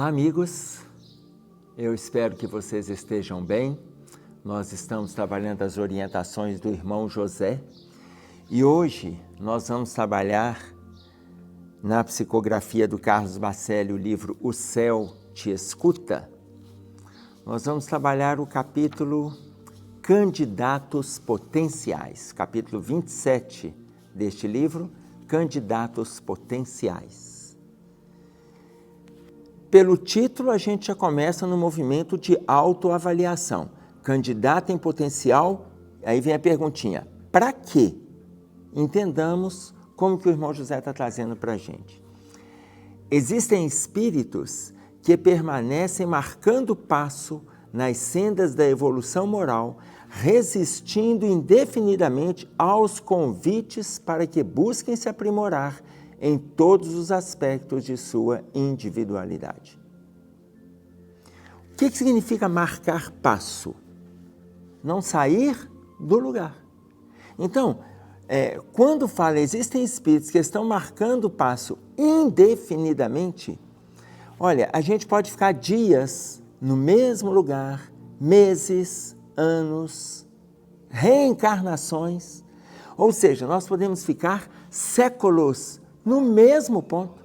Olá, amigos. Eu espero que vocês estejam bem. Nós estamos trabalhando as orientações do irmão José e hoje nós vamos trabalhar na psicografia do Carlos Bacelli o livro O Céu Te Escuta. Nós vamos trabalhar o capítulo Candidatos Potenciais, capítulo 27 deste livro, Candidatos Potenciais. Pelo título, a gente já começa no movimento de autoavaliação. Candidato em potencial, aí vem a perguntinha, para quê? Entendamos como que o irmão José está trazendo para a gente. Existem espíritos que permanecem marcando passo nas sendas da evolução moral, resistindo indefinidamente aos convites para que busquem se aprimorar em todos os aspectos de sua individualidade. O que significa marcar passo? Não sair do lugar. Então, quando fala, existem espíritos que estão marcando passo indefinidamente, olha, a gente pode ficar dias no mesmo lugar, meses, anos, reencarnações, ou seja, nós podemos ficar séculos no mesmo ponto.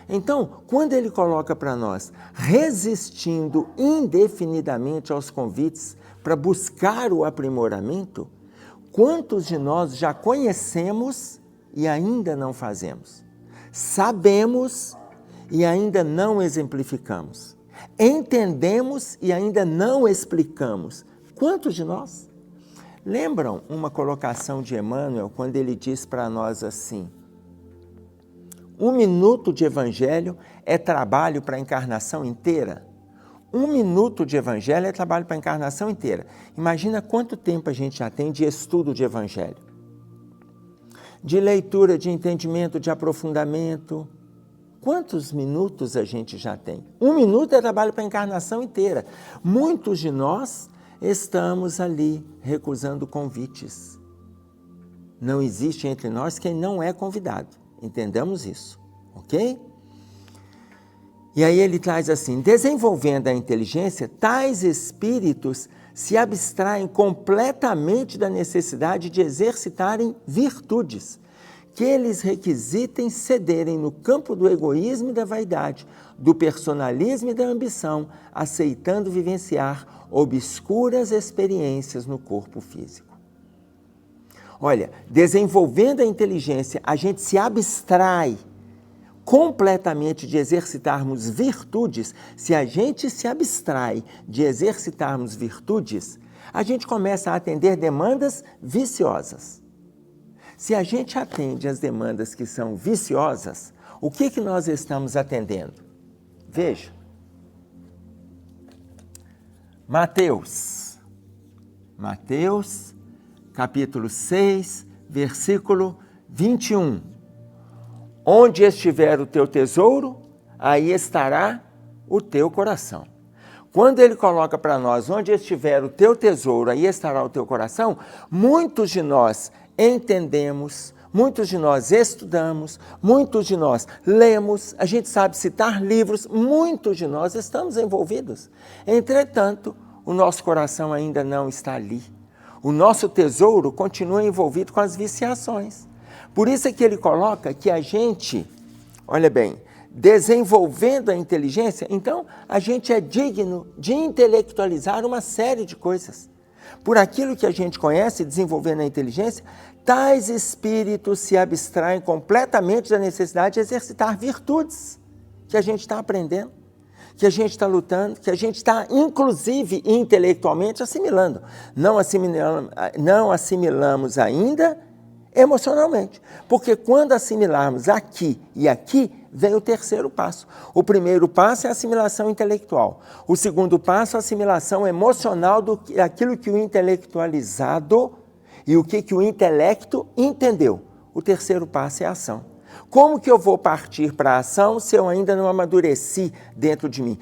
Então, quando ele coloca para nós, resistindo indefinidamente aos convites para buscar o aprimoramento, quantos de nós já conhecemos e ainda não fazemos? Sabemos e ainda não exemplificamos. Entendemos e ainda não explicamos. Quantos de nós? Lembram uma colocação de Emmanuel, quando ele diz para nós assim, 1 minuto de evangelho é trabalho para a encarnação inteira? 1 minuto de evangelho é trabalho para a encarnação inteira. Imagina quanto tempo a gente já tem de estudo de evangelho. De leitura, de entendimento, de aprofundamento. Quantos minutos a gente já tem? 1 minuto é trabalho para a encarnação inteira. Muitos de nós estamos ali recusando convites. Não existe entre nós quem não é convidado. Entendamos isso, ok? E aí ele traz assim, desenvolvendo a inteligência, tais espíritos se abstraem completamente da necessidade de exercitarem virtudes, que eles requisitem cederem no campo do egoísmo e da vaidade, do personalismo e da ambição, aceitando vivenciar obscuras experiências no corpo físico. Olha, desenvolvendo a inteligência, a gente se abstrai completamente de exercitarmos virtudes. Se a gente se abstrai de exercitarmos virtudes, a gente começa a atender demandas viciosas. Se a gente atende as demandas que são viciosas, o que nós estamos atendendo? Veja. Mateus, capítulo 6, versículo 21. Onde estiver o teu tesouro, aí estará o teu coração. Quando ele coloca para nós, onde estiver o teu tesouro, aí estará o teu coração, muitos de nós entendemos, muitos de nós estudamos, muitos de nós lemos, a gente sabe citar livros, muitos de nós estamos envolvidos. Entretanto, o nosso coração ainda não está ali. O nosso tesouro continua envolvido com as viciações. Por isso é que ele coloca que a gente, olha bem, desenvolvendo a inteligência, então a gente é digno de intelectualizar uma série de coisas. Por aquilo que a gente conhece, desenvolvendo a inteligência, tais espíritos se abstraem completamente da necessidade de exercitar virtudes que a gente está aprendendo, que a gente está lutando, que a gente está, inclusive, intelectualmente assimilando. Não assimilamos ainda emocionalmente, porque quando assimilarmos aqui e aqui, vem o terceiro passo. O primeiro passo é a assimilação intelectual. O segundo passo é a assimilação emocional daquilo que o intelectualizado e o que o intelecto entendeu. O terceiro passo é a ação. Como que eu vou partir para a ação se eu ainda não amadureci dentro de mim?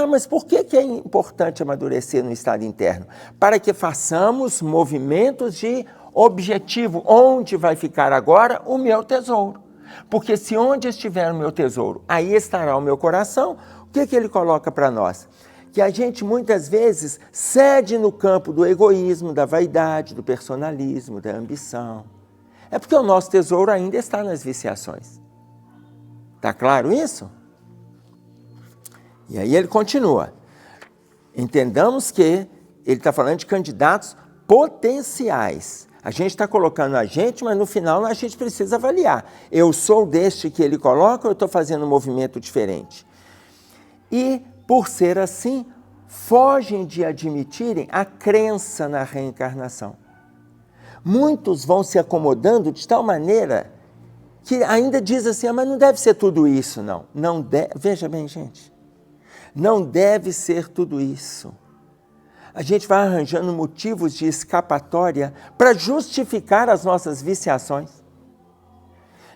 Mas por que é importante amadurecer no estado interno? Para que façamos movimentos de objetivo. Onde vai ficar agora o meu tesouro? Porque se onde estiver o meu tesouro, aí estará o meu coração. O que ele coloca para nós? Que a gente muitas vezes cede no campo do egoísmo, da vaidade, do personalismo, da ambição. É porque o nosso tesouro ainda está nas viciações. Está claro isso? E aí ele continua. Entendamos que ele está falando de candidatos potenciais. A gente está colocando a gente, mas no final a gente precisa avaliar. Eu sou deste que ele coloca ou eu estou fazendo um movimento diferente? E, por ser assim, fogem de admitirem a crença na reencarnação. Muitos vão se acomodando de tal maneira que ainda diz assim, mas não deve ser tudo isso, não. Veja bem, gente, não deve ser tudo isso. A gente vai arranjando motivos de escapatória para justificar as nossas viciações.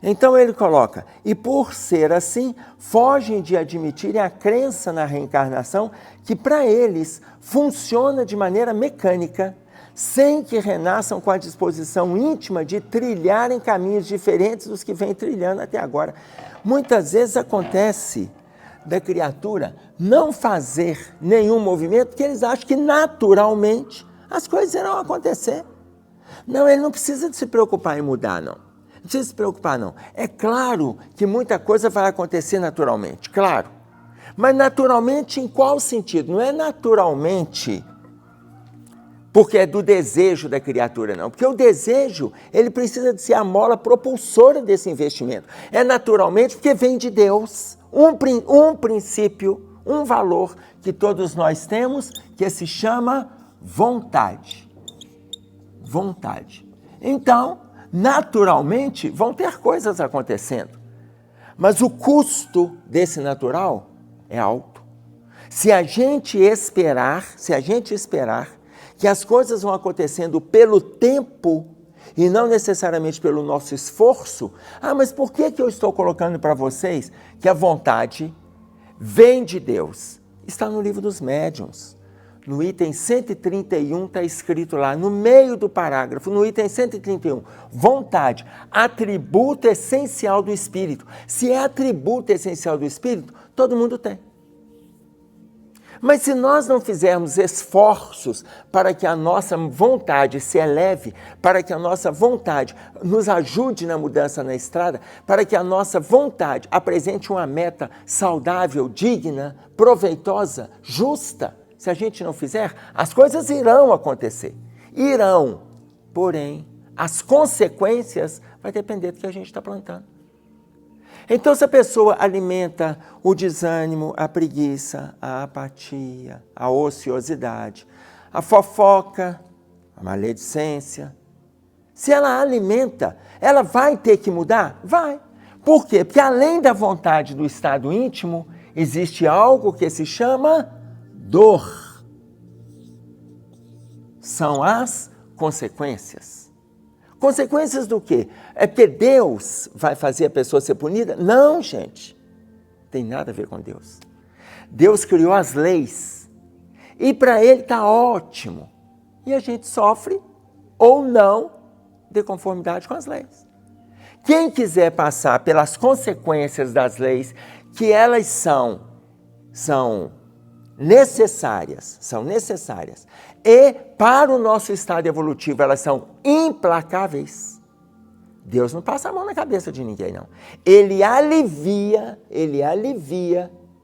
Então ele coloca, e por ser assim, fogem de admitirem a crença na reencarnação que para eles funciona de maneira mecânica, sem que renasçam com a disposição íntima de trilharem caminhos diferentes dos que vêm trilhando até agora. Muitas vezes acontece da criatura não fazer nenhum movimento, porque eles acham que naturalmente as coisas irão acontecer. Não, ele não precisa de se preocupar em mudar, não. Não precisa se preocupar, não. É claro que muita coisa vai acontecer naturalmente, claro. Mas naturalmente em qual sentido? Não é naturalmente porque é do desejo da criatura, não. Porque o desejo, ele precisa de ser a mola propulsora desse investimento. É naturalmente porque vem de Deus. Um princípio, um valor que todos nós temos, que se chama vontade. Vontade. Então, naturalmente, vão ter coisas acontecendo. Mas o custo desse natural é alto. Se a gente esperar que as coisas vão acontecendo pelo tempo e não necessariamente pelo nosso esforço, mas por que eu estou colocando para vocês que a vontade vem de Deus? Está no livro dos médiuns. No item 131 está escrito lá, no meio do parágrafo, no item 131, vontade, atributo essencial do Espírito. Se é atributo essencial do Espírito, todo mundo tem. Mas se nós não fizermos esforços para que a nossa vontade se eleve, para que a nossa vontade nos ajude na mudança na estrada, para que a nossa vontade apresente uma meta saudável, digna, proveitosa, justa, se a gente não fizer, as coisas irão acontecer. Irão, porém, as consequências vai depender do que a gente está plantando. Então, se a pessoa alimenta o desânimo, a preguiça, a apatia, a ociosidade, a fofoca, a maledicência, se ela alimenta, ela vai ter que mudar? Vai. Por quê? Porque além da vontade do estado íntimo, existe algo que se chama dor. São as consequências. Consequências do quê? É porque Deus vai fazer a pessoa ser punida? Não, gente. Tem nada a ver com Deus. Deus criou as leis. E para Ele está ótimo. E a gente sofre ou não de conformidade com as leis. Quem quiser passar pelas consequências das leis, que elas são necessárias, e para o nosso estado evolutivo elas são implacáveis, Deus não passa a mão na cabeça de ninguém, não. Ele alivia,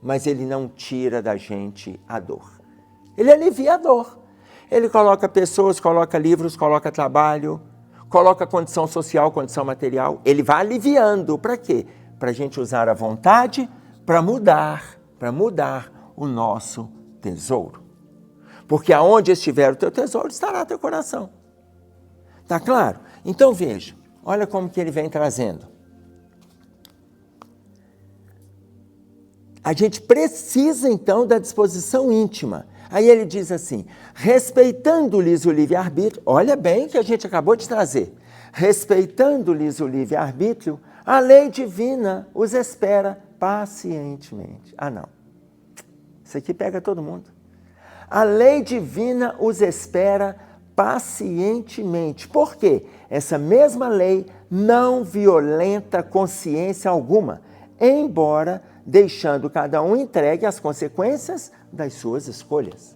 mas Ele não tira da gente a dor. Ele alivia a dor. Ele coloca pessoas, coloca livros, coloca trabalho, coloca condição social, condição material. Ele vai aliviando. Para quê? Para a gente usar a vontade para mudar o nosso tesouro. Porque aonde estiver o teu tesouro, estará teu coração. Tá claro? Então veja, olha como que ele vem trazendo. A gente precisa então da disposição íntima. Aí ele diz assim, respeitando-lhes o livre-arbítrio, olha bem o que a gente acabou de trazer, respeitando-lhes o livre-arbítrio, a lei divina os espera pacientemente. Não. Isso aqui pega todo mundo. A lei divina os espera pacientemente. Por quê? Essa mesma lei não violenta consciência alguma, embora deixando cada um entregue às consequências das suas escolhas.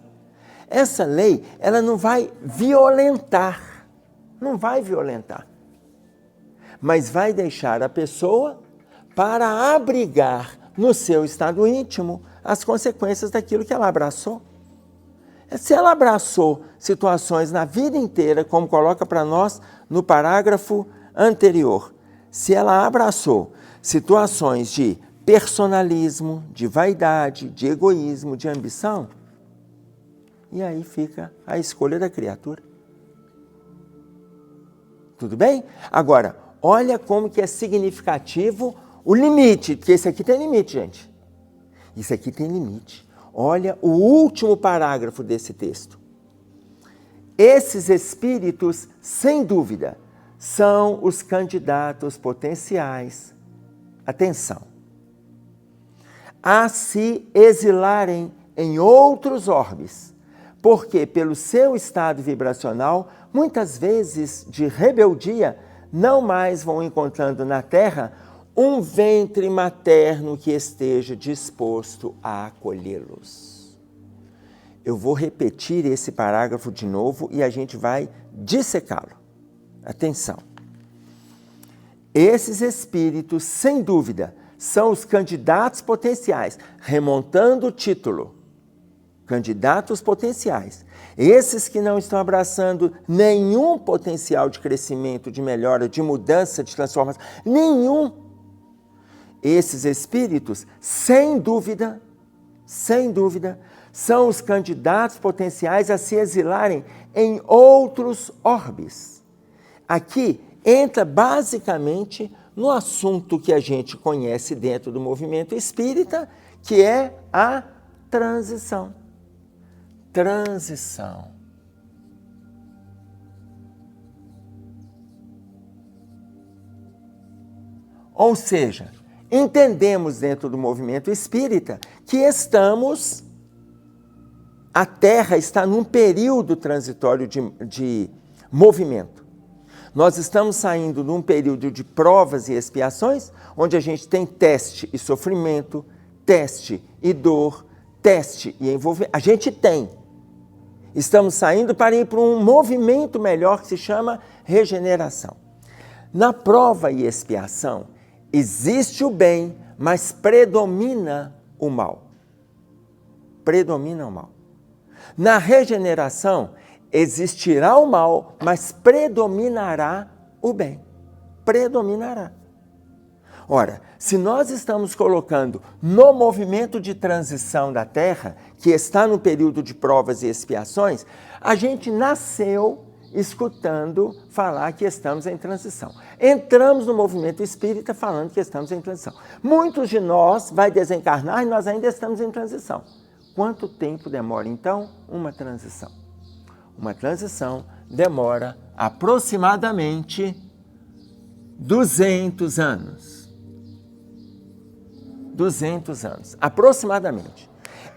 Essa lei, ela não vai violentar, mas vai deixar a pessoa para abrigar no seu estado íntimo as consequências daquilo que ela abraçou. Se ela abraçou situações na vida inteira, como coloca para nós no parágrafo anterior, se ela abraçou situações de personalismo, de vaidade, de egoísmo, de ambição, e aí fica a escolha da criatura. Tudo bem? Agora, olha como que é significativo o limite, porque esse aqui tem limite, gente. Isso aqui tem limite. Olha o último parágrafo desse texto. Esses espíritos, sem dúvida, são os candidatos potenciais, atenção, a se exilarem em outros orbes, porque pelo seu estado vibracional, muitas vezes de rebeldia, não mais vão encontrando na Terra um ventre materno que esteja disposto a acolhê-los. Eu vou repetir esse parágrafo de novo e a gente vai dissecá-lo. Atenção. Esses espíritos, sem dúvida, são os candidatos potenciais, remontando o título. Candidatos potenciais. Esses que não estão abraçando nenhum potencial de crescimento, de melhora, de mudança, de transformação, nenhum. Esses espíritos, sem dúvida, são os candidatos potenciais a se exilarem em outros orbes. Aqui entra basicamente no assunto que a gente conhece dentro do movimento espírita, que é a transição. Transição. Ou seja, entendemos dentro do movimento espírita que a Terra está num período transitório de movimento. Nós estamos saindo de um período de provas e expiações, onde a gente tem teste e sofrimento, teste e dor, teste e envolvimento. A gente tem. Estamos saindo para ir para um movimento melhor que se chama regeneração. Na prova e expiação, existe o bem, mas predomina o mal. Predomina o mal. Na regeneração, existirá o mal, mas predominará o bem. Predominará. Ora, se nós estamos colocando no movimento de transição da Terra, que está no período de provas e expiações, a gente nasceu escutando falar que estamos em transição. Entramos no movimento espírita falando que estamos em transição. Muitos de nós vai desencarnar e nós ainda estamos em transição. Quanto tempo demora, então, uma transição? Uma transição demora aproximadamente 200 anos. 200 anos, aproximadamente.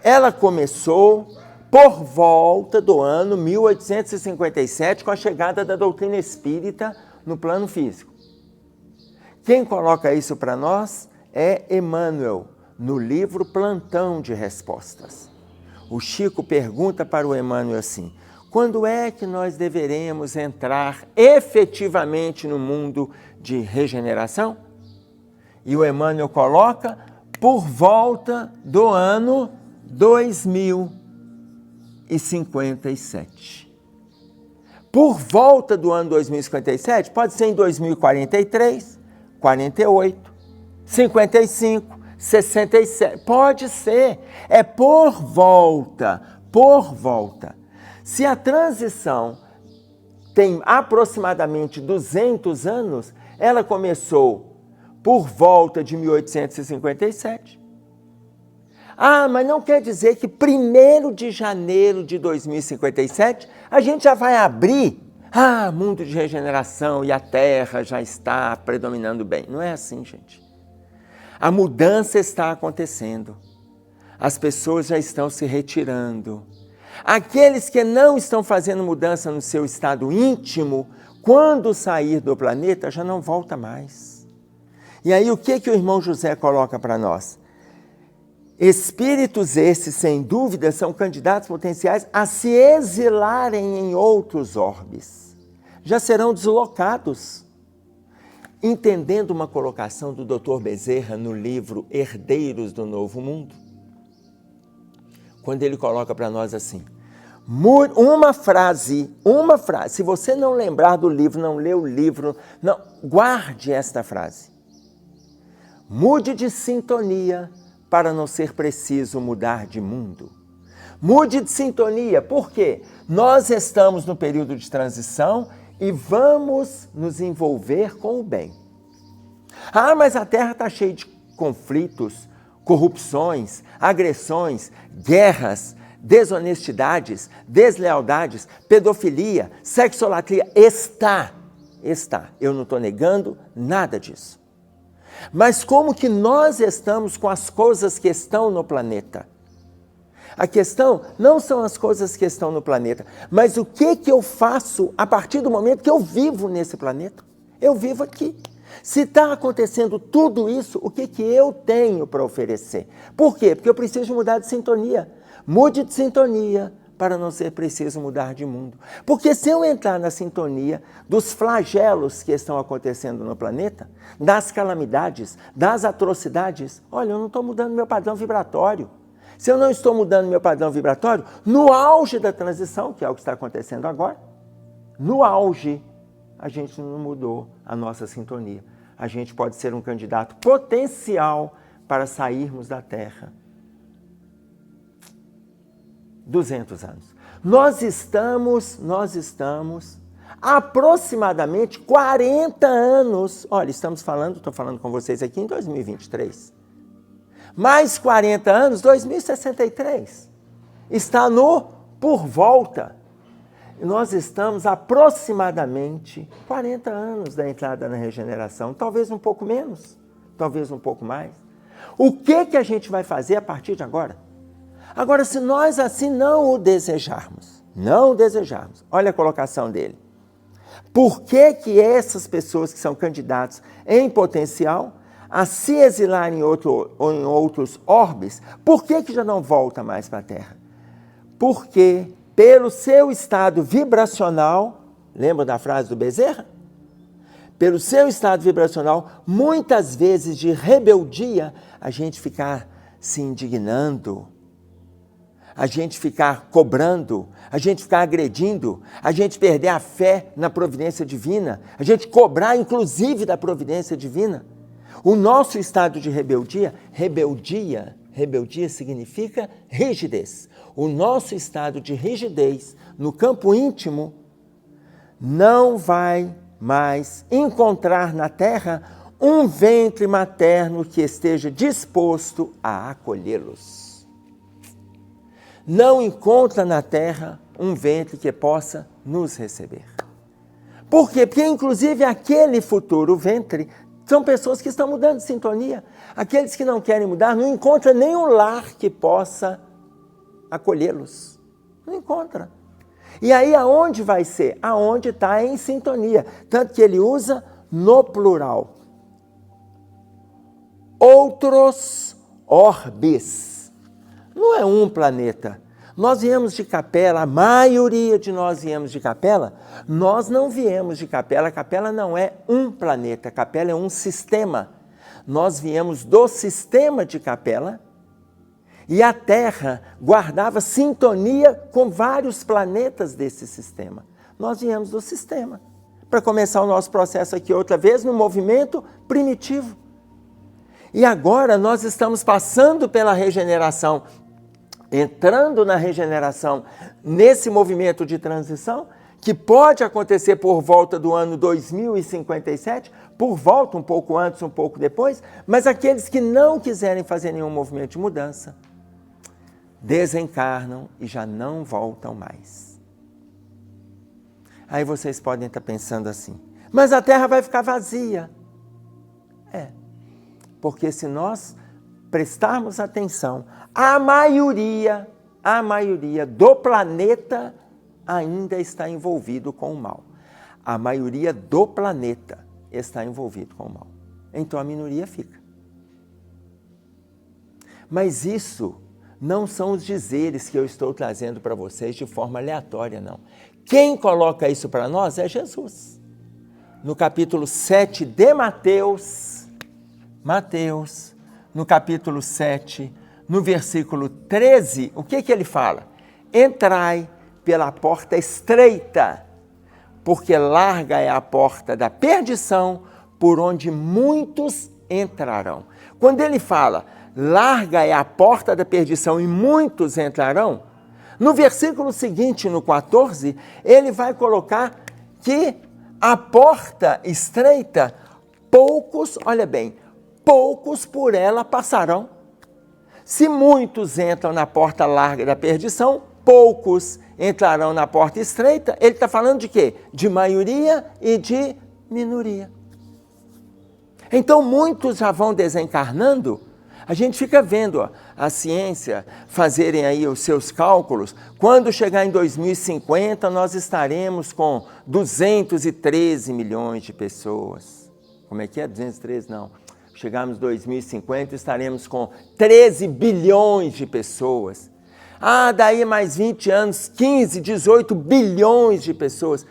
Ela começou por volta do ano 1857, com a chegada da doutrina espírita no plano físico. Quem coloca isso para nós é Emmanuel, no livro Plantão de Respostas. O Chico pergunta para o Emmanuel assim: quando é que nós deveremos entrar efetivamente no mundo de regeneração? E o Emmanuel coloca por volta do ano 2057. Por volta do ano 2057, pode ser em 2043, 48, 55, 67, pode ser, é por volta. Se a transição tem aproximadamente 200 anos, ela começou por volta de 1857. Ah, mas não quer dizer que 1º de janeiro de 2057 a gente já vai abrir mundo de regeneração e a Terra já está predominando bem. Não é assim, gente. A mudança está acontecendo. As pessoas já estão se retirando. Aqueles que não estão fazendo mudança no seu estado íntimo, quando sair do planeta, já não volta mais. E aí o que o irmão José coloca para nós? Espíritos esses, sem dúvida, são candidatos potenciais a se exilarem em outros orbes. Já serão deslocados. Entendendo uma colocação do Dr. Bezerra no livro Herdeiros do Novo Mundo, quando ele coloca para nós assim, uma frase, se você não lembrar do livro, não lê o livro, não, guarde esta frase. Mude de sintonia para não ser preciso mudar de mundo. Mude de sintonia, por quê? Nós estamos no período de transição e vamos nos envolver com o bem. Ah, mas a Terra está cheia de conflitos, corrupções, agressões, guerras, desonestidades, deslealdades, pedofilia, sexolatria. Está. Eu não estou negando nada disso. Mas como que nós estamos com as coisas que estão no planeta? A questão não são as coisas que estão no planeta, mas o que eu faço a partir do momento que eu vivo nesse planeta? Eu vivo aqui. Se está acontecendo tudo isso, o que eu tenho para oferecer? Por quê? Porque eu preciso mudar de sintonia. Mude de sintonia para não ser preciso mudar de mundo. Porque se eu entrar na sintonia dos flagelos que estão acontecendo no planeta, das calamidades, das atrocidades, olha, eu não estou mudando meu padrão vibratório. Se eu não estou mudando meu padrão vibratório, no auge da transição, que é o que está acontecendo agora, no auge, a gente não mudou a nossa sintonia. A gente pode ser um candidato potencial para sairmos da Terra. 200 anos. Nós estamos aproximadamente 40 anos. Olha, estou falando com vocês aqui em 2023. Mais 40 anos, 2063. Está no por volta. Nós estamos aproximadamente 40 anos da entrada na regeneração, talvez um pouco menos, talvez um pouco mais. O que a gente vai fazer a partir de agora? Agora, se nós assim não desejarmos, olha a colocação dele. Por que essas pessoas que são candidatos em potencial a se exilar em outros orbes, por que já não volta mais para a Terra? Porque pelo seu estado vibracional, lembra da frase do Bezerra? Pelo seu estado vibracional, muitas vezes de rebeldia, a gente ficar se indignando, a gente ficar cobrando, a gente ficar agredindo, a gente perder a fé na providência divina, a gente cobrar inclusive da providência divina. O nosso estado de rebeldia significa rigidez. O nosso estado de rigidez no campo íntimo não vai mais encontrar na Terra um ventre materno que esteja disposto a acolhê-los. Não encontra na Terra um ventre que possa nos receber. Por quê? Porque inclusive aquele futuro ventre são pessoas que estão mudando de sintonia. Aqueles que não querem mudar não encontram nenhum lar que possa acolhê-los. Não encontra. E aí aonde vai ser? Aonde está em sintonia. Tanto que ele usa no plural. Outros orbes. Não é um planeta. Nós viemos de Capela, a maioria de nós viemos de Capela. Nós não viemos de Capela. Capela não é um planeta. Capela é um sistema. Nós viemos do sistema de Capela. E a Terra guardava sintonia com vários planetas desse sistema. Nós viemos do sistema. Para começar o nosso processo aqui outra vez no movimento primitivo. E agora nós estamos passando pela regeneração, entrando na regeneração nesse movimento de transição, que pode acontecer por volta do ano 2057, por volta um pouco antes, um pouco depois, mas aqueles que não quiserem fazer nenhum movimento de mudança, desencarnam e já não voltam mais. Aí vocês podem estar pensando assim, mas a Terra vai ficar vazia. Porque se nós prestarmos atenção, a maioria a maioria do planeta ainda está envolvido com o mal. A maioria do planeta está envolvido com o mal. Então a minoria fica. Mas isso não são os dizeres que eu estou trazendo para vocês de forma aleatória, não. Quem coloca isso para nós é Jesus. No capítulo 7 de Mateus, no capítulo 7, no versículo 13, o que ele fala? Entrai pela porta estreita, porque larga é a porta da perdição, por onde muitos entrarão. Quando ele fala, larga é a porta da perdição e muitos entrarão, no versículo seguinte, no 14, ele vai colocar que a porta estreita, poucos, olha bem, poucos por ela passarão. Se muitos entram na porta larga da perdição, poucos entrarão na porta estreita. Ele está falando de quê? De maioria e de minoria. Então, muitos já vão desencarnando. A gente fica vendo a ciência fazerem aí os seus cálculos. Quando chegar em 2050, nós estaremos com 213 milhões de pessoas. Como é que é? 213 não. Chegarmos em 2050, estaremos com 13 bilhões de pessoas. Daí mais 20 anos, 15, 18 bilhões de pessoas.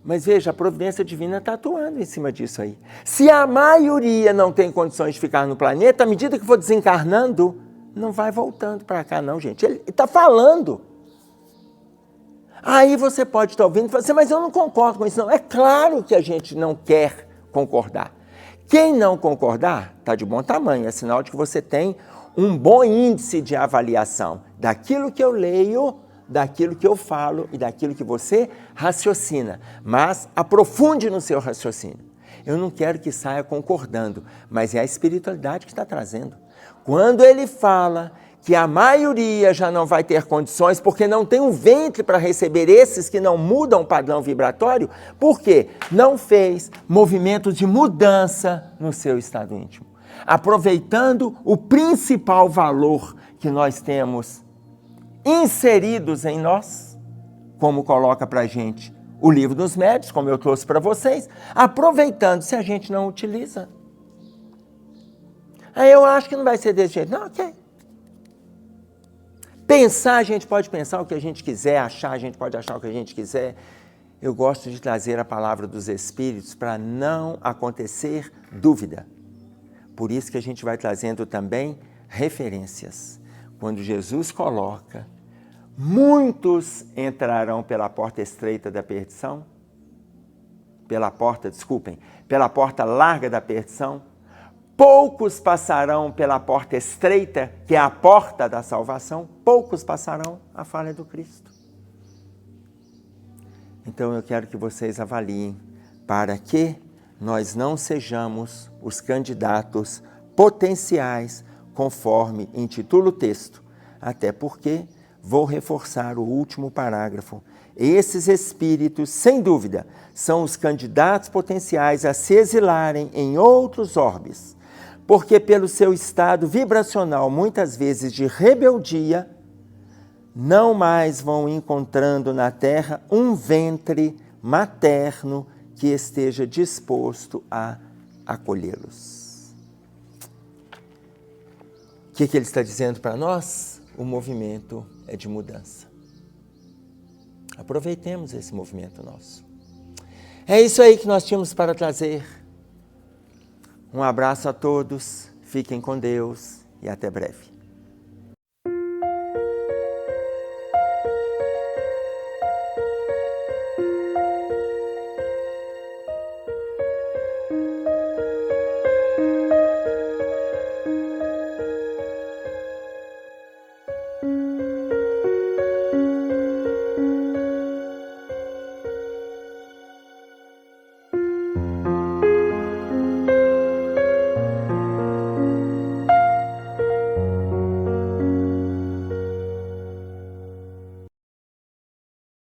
Mas veja, a providência divina está atuando em cima disso aí. Se a maioria não tem condições de ficar no planeta, à medida que for desencarnando, não vai voltando para cá não, gente. Ele está falando. Aí você pode estar ouvindo e falar assim, mas eu não concordo com isso não. É claro que a gente não quer concordar. Quem não concordar, está de bom tamanho, é sinal de que você tem um bom índice de avaliação daquilo que eu leio, daquilo que eu falo e daquilo que você raciocina. Mas aprofunde no seu raciocínio. Eu não quero que saia concordando, mas é a espiritualidade que está trazendo. Quando ele fala que a maioria já não vai ter condições porque não tem um ventre para receber esses que não mudam o padrão vibratório, porque não fez movimentos de mudança no seu estado íntimo, aproveitando o principal valor que nós temos inseridos em nós, como coloca para a gente o livro dos médiuns, como eu trouxe para vocês, aproveitando se a gente não utiliza. Aí eu acho que não vai ser desse jeito. Não, ok. Pensar, a gente pode pensar o que a gente quiser, achar, a gente pode achar o que a gente quiser. Eu gosto de trazer a palavra dos Espíritos para não acontecer dúvida. Por isso que a gente vai trazendo também referências. Quando Jesus coloca, muitos entrarão pela porta estreita da perdição, pela porta larga da perdição, poucos passarão pela porta estreita, que é a porta da salvação, poucos passarão a falha do Cristo. Então eu quero que vocês avaliem, para que nós não sejamos os candidatos potenciais, conforme intitula o texto, até porque vou reforçar o último parágrafo. Esses espíritos, sem dúvida, são os candidatos potenciais a se exilarem em outros orbes, porque pelo seu estado vibracional, muitas vezes de rebeldia, não mais vão encontrando na Terra um ventre materno que esteja disposto a acolhê-los. O que ele está dizendo para nós? O movimento é de mudança. Aproveitemos esse movimento nosso. É isso aí que nós tínhamos para trazer. Um abraço a todos, fiquem com Deus e até breve.